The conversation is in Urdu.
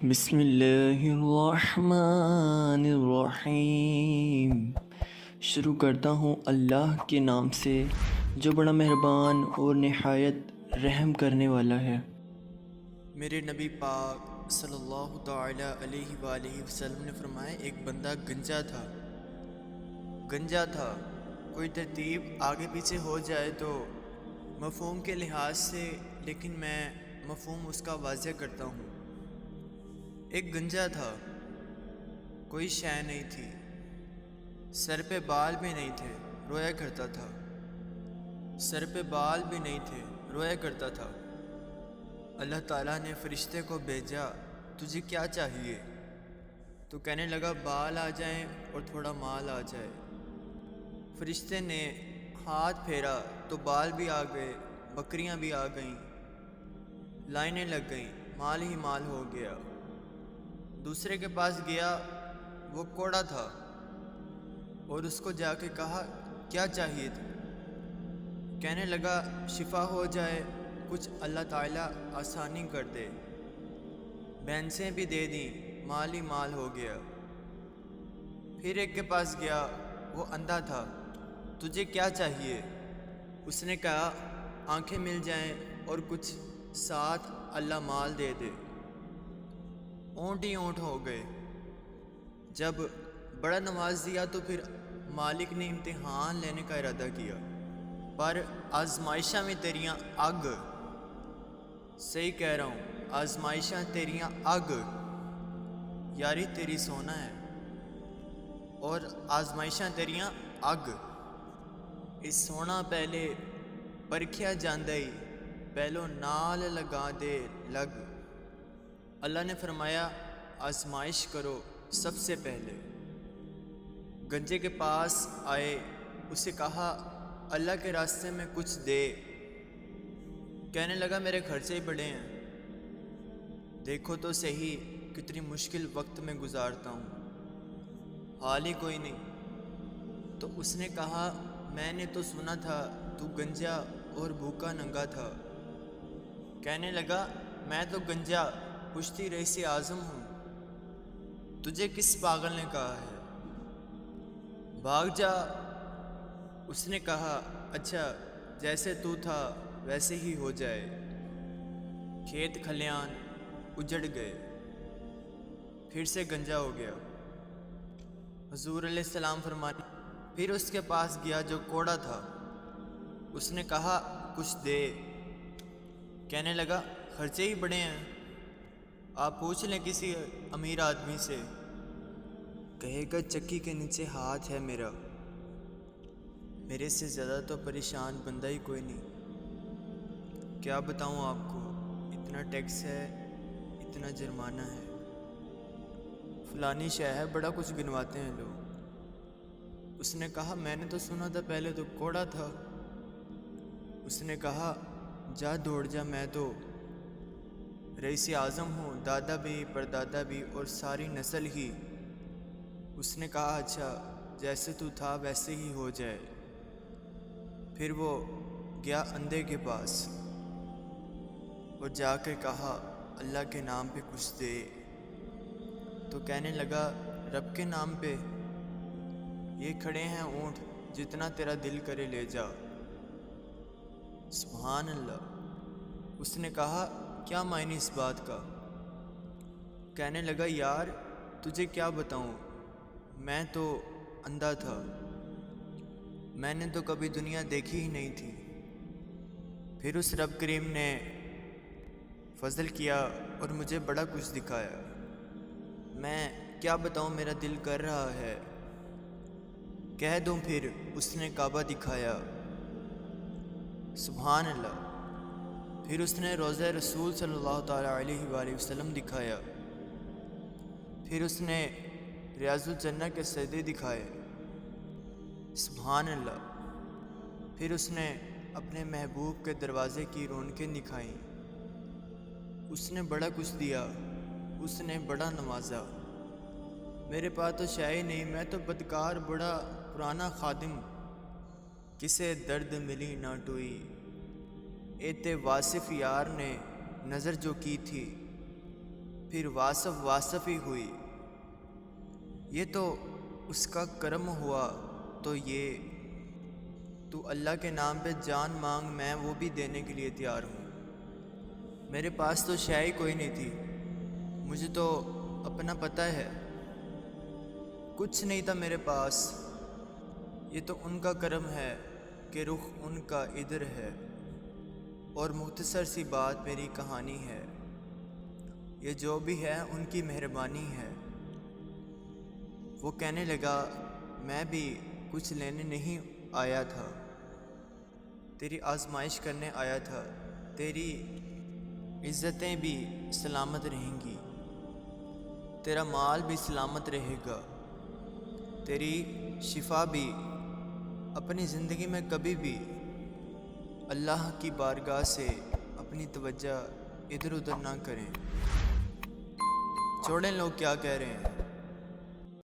بسم اللہ الرحمن الرحیم۔ شروع کرتا ہوں اللہ کے نام سے جو بڑا مہربان اور نہایت رحم کرنے والا ہے۔ میرے نبی پاک صلی اللہ تعالی علیہ وآلہ وسلم نے فرمایا، ایک بندہ گنجا تھا۔ کوئی ترتیب آگے پیچھے ہو جائے تو مفہوم کے لحاظ سے، لیکن میں مفہوم اس کا واضح کرتا ہوں۔ ایک گنجا تھا، کوئی شے نہیں تھی، سر پہ بال بھی نہیں تھے، رویا کرتا تھا۔ اللہ تعالیٰ نے فرشتے کو بھیجا، تجھے کیا چاہیے؟ تو کہنے لگا بال آ جائیں اور تھوڑا مال آ جائے۔ فرشتے نے ہاتھ پھیرا تو بال بھی آ گئے، بکریاں بھی آ گئیں، لائنیں لگ گئیں، مال ہی مال ہو گیا۔ دوسرے کے پاس گیا، وہ کوڑا تھا، اور اس کو جا کے کہا کیا چاہیے تھا؟ کہنے لگا شفا ہو جائے، کچھ اللہ تعالیٰ آسانی کر دے۔ بینسیں بھی دے دیں، مال ہی مال ہو گیا۔ پھر ایک کے پاس گیا، وہ اندھا تھا، تجھے کیا چاہیے؟ اس نے کہا آنکھیں مل جائیں اور کچھ ساتھ اللہ مال دے دے۔ اونٹ ہی اونٹ ہو گئے۔ جب بڑا نواز دیا تو پھر مالک نے امتحان لینے کا ارادہ کیا، پر آزمائشاں میں تیریاں اگ، صحیح کہہ رہا ہوں، آزمائشاں تیریاں اگ، یاری تیری سونا ہے، اور آزمائشاں تیریاں اگ، اس سونا پہلے پرکھیا جاندئی، پہلو نال لگا دے لگ۔ اللہ نے فرمایا آزمائش کرو سب سے پہلے۔ گنجے کے پاس آئے، اسے کہا اللہ کے راستے میں کچھ دے۔ کہنے لگا میرے خرچے ہی بڑے ہیں، دیکھو تو صحیح کتنی مشکل وقت میں گزارتا ہوں، حال ہی کوئی نہیں۔ تو اس نے کہا میں نے تو سنا تھا تو گنجا اور بھوکا ننگا تھا۔ کہنے لگا میں تو گنجا پشتی رئیس اعظم ہوں، تجھے کس پاگل نے کہا ہے؟ بھاگ جا۔ اس نے کہا اچھا، جیسے تو تھا ویسے ہی ہو جائے۔ کھیت کھلیان اجڑ گئے، پھر سے گنجا ہو گیا۔ حضور علیہ السلام فرماتے، پھر اس کے پاس گیا جو کوڑا تھا، اس نے کہا کچھ دے۔ کہنے لگا خرچے ہی بڑے ہیں، آپ پوچھ لیں کسی امیر آدمی سے، کہے گا چکی کے نیچے ہاتھ ہے میرا، میرے سے زیادہ تو پریشان بندہ ہی کوئی نہیں۔ کیا بتاؤں آپ کو، اتنا ٹیکس ہے، اتنا جرمانہ ہے، فلانی شے ہے، بڑا کچھ گنواتے ہیں لوگ۔ اس نے کہا میں نے تو سنا تھا پہلے تو کوڑا تھا۔ اس نے کہا جا دوڑ جا، میں تو رئیس اعظم ہوں، دادا بھی پردادا بھی اور ساری نسل ہی۔ اس نے کہا اچھا، جیسے تو تھا ویسے ہی ہو جائے۔ پھر وہ گیا اندھے کے پاس اور جا کے کہا اللہ کے نام پہ کچھ دے۔ تو کہنے لگا رب کے نام پہ؟ یہ کھڑے ہیں اونٹ، جتنا تیرا دل کرے لے جا۔ سبحان اللہ۔ اس نے کہا کیا معنی اس بات کا؟ کہنے لگا یار تجھے کیا بتاؤں، میں تو اندھا تھا، میں نے تو کبھی دنیا دیکھی ہی نہیں تھی، پھر اس رب کریم نے فضل کیا اور مجھے بڑا کچھ دکھایا، میں کیا بتاؤں، میرا دل کر رہا ہے کہہ دوں۔ پھر اس نے کعبہ دکھایا، سبحان اللہ۔ پھر اس نے روضہ رسول صلی اللہ تعالیٰ علیہ وآلہ وسلم دکھایا، پھر اس نے ریاض الجنہ کے سجدے دکھائے، سبحان اللہ۔ پھر اس نے اپنے محبوب کے دروازے کی رونقیں دکھائیں۔ اس نے بڑا کچھ دیا، اس نے بڑا نوازا۔ میرے پاس تو شے ہی نہیں، میں تو بدکار بڑا پرانا خادم، کسے درد ملی نہ ٹوئی، ایتے واصف یار نے نظر جو کی تھی، پھر واصف ہی ہوئی۔ یہ تو اس کا کرم ہوا، تو یہ تو اللہ کے نام پہ جان مانگ، میں وہ بھی دینے کے لیے تیار ہوں۔ میرے پاس تو شے ہی کوئی نہیں تھی، مجھے تو اپنا پتہ ہے، کچھ نہیں تھا میرے پاس۔ یہ تو ان کا کرم ہے کہ رخ ان کا ادھر ہے، اور مختصر سی بات میری کہانی ہے، یہ جو بھی ہے ان کی مہربانی ہے۔ وہ کہنے لگا، میں بھی کچھ لینے نہیں آیا تھا، تیری آزمائش کرنے آیا تھا، تیری عزتیں بھی سلامت رہیں گی، تیرا مال بھی سلامت رہے گا، تیری شفا بھی۔ اپنی زندگی میں کبھی بھی اللہ کی بارگاہ سے اپنی توجہ ادھر ادھر نہ کریں، چھوڑیں لوگ کیا کہہ رہے ہیں۔